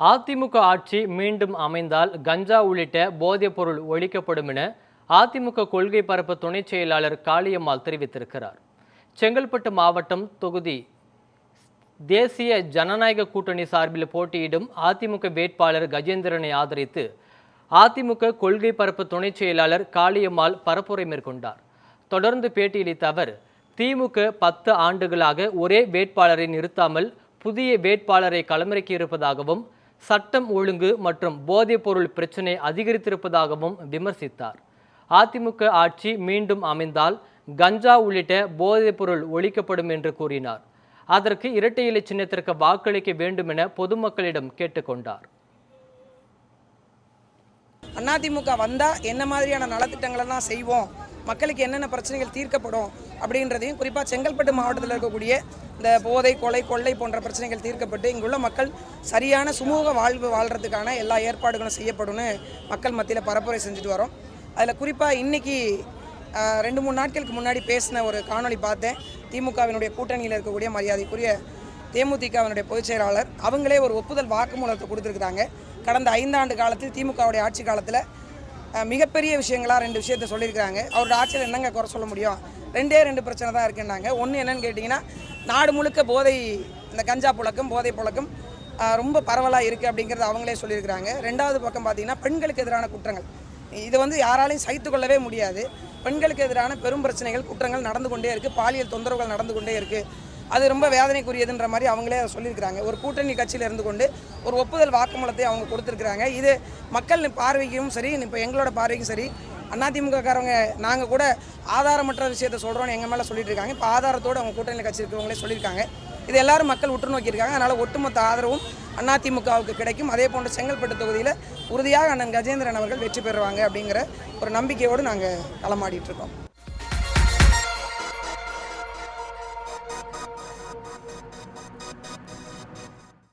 அதிமுக ஆட்சி மீண்டும் அமைந்தால் கஞ்சா உள்ளிட்ட போதைப் பொருள் ஒழிக்கப்படும் என அதிமுக கொள்கை பரப்பு துணைச் செயலாளர் காளியம்மாள் தெரிவித்திருக்கிறார். செங்கல்பட்டு மாவட்டம் தொகுதி தேசிய ஜனநாயக கூட்டணி சார்பில் போட்டியிடும் அதிமுக வேட்பாளர் கஜேந்திரனை ஆதரித்து அதிமுக கொள்கை பரப்பு துணைச் செயலாளர் காளியம்மாள் பரப்புரை மேற்கொண்டார். தொடர்ந்து பேட்டியளித்த அவர், திமுக 10 ஆண்டுகளாக ஒரே வேட்பாளரை நிறுத்தாமல் புதிய வேட்பாளரை களமிறக்கி இருப்பதாகவும், சட்டம் ஒழுங்கு மற்றும் போதைப் பொருள் பிரச்சினை அதிகரித்திருப்பதாகவும் விமர்சித்தார். அதிமுக ஆட்சி மீண்டும் அமைந்தால் கஞ்சா உள்ளிட்ட போதைப் பொருள் ஒழிக்கப்படும் என்று கூறினார். அதற்கு இரட்டை இலை சின்னத்திற்கு வாக்களிக்க வேண்டும் என பொதுமக்களிடம் கேட்டுக்கொண்டார். அதிமுக வந்தால் என்ன மாதிரியான நலத்திட்டங்களெல்லாம் செய்வோம், மக்களுக்கு என்னென்ன பிரச்சனைகள் தீர்க்கப்படும் அப்படின்றதையும், குறிப்பாக செங்கல்பட்டு மாவட்டத்தில் இருக்கக்கூடிய இந்த போதை, கொலை, கொள்ளை போன்ற பிரச்சனைகள் தீர்க்கப்பட்டு இங்குள்ள மக்கள் சரியான சுமூக வாழ்வு வாழ்கிறதுக்கான எல்லா ஏற்பாடுகளும் செய்யப்படும்னு மக்கள் மத்தியில் பரப்புரை செஞ்சுட்டு வரோம். அதில் குறிப்பாக இன்றைக்கி 2-3 நாட்களுக்கு முன்னாடி பேசின ஒரு காணொலி பார்த்தேன். திமுகவினுடைய கூட்டணியில் இருக்கக்கூடிய மரியாதைக்குரிய தேமுதிகவினுடைய பொதுச் செயலாளர் அவங்களே ஒரு ஒப்புதல் வாக்குமூலத்தை கொடுத்துருக்குறாங்க. கடந்த 5 ஆண்டு காலத்தில் திமுகவுடைய ஆட்சி காலத்தில் மிகப்பெரிய விஷயங்களாக 2 விஷயத்தை சொல்லியிருக்கிறாங்க. அவரோட ஆட்சியில் என்னங்க குறை சொல்ல முடியும்? 2 பிரச்சனை தான் இருக்குன்னாங்க. ஒன்று என்னன்னு கேட்டிங்கன்னா, நாடு முழுக்க போதை, இந்த கஞ்சா புழக்கம், போதை புழக்கம் ரொம்ப பரவலாக இருக்குது அப்படிங்கிறது அவங்களே சொல்லியிருக்கிறாங்க. 2வது பக்கம் பார்த்திங்கன்னா, பெண்களுக்கு எதிரான குற்றங்கள், இதை யாராலையும் சகித்து கொள்ளவே முடியாது. பெண்களுக்கு எதிரான பெரும் பிரச்சனைகள், குற்றங்கள் நடந்து கொண்டே இருக்குது, பாலியல் தொந்தரவுகள் நடந்து கொண்டே இருக்குது. அது ரொம்ப வேதனைக்குரியதுன்ற மாதிரி அவங்களே அதை சொல்லியிருக்கிறாங்க. ஒரு கூட்டணி கட்சியில் இருந்து கொண்டு ஒரு ஒப்புதல் வாக்குமூலத்தை அவங்க கொடுத்துருக்குறாங்க. இது மக்கள் பார்வைக்கும் சரி, இப்போ எங்களோட பார்வைக்கும் சரி, அதிமுகக்காரவங்க நாங்கள் கூட ஆதாரமற்ற விஷயத்தை சொல்கிறோன்னு எங்கள் மேலே சொல்லிட்டு இருக்காங்க. இப்போ ஆதாரத்தோடு அவங்க கூட்டணியில் கட்சி இருக்கிறவங்களே சொல்லியிருக்காங்க. இது எல்லாரும் மக்கள் உற்று நோக்கியிருக்காங்க. அதனால் ஒட்டுமொத்த ஆதரவும் அதிமுகவுக்கு கிடைக்கும். அதே போன்று செங்கல்பட்டு தொகுதியில் உறுதியாக அண்ணன் கஜேந்திரன் அவர்கள் வெற்றி பெறுவாங்க அப்படிங்கிற ஒரு நம்பிக்கையோடு நாங்கள் களமாடிட்டு இருக்கோம்.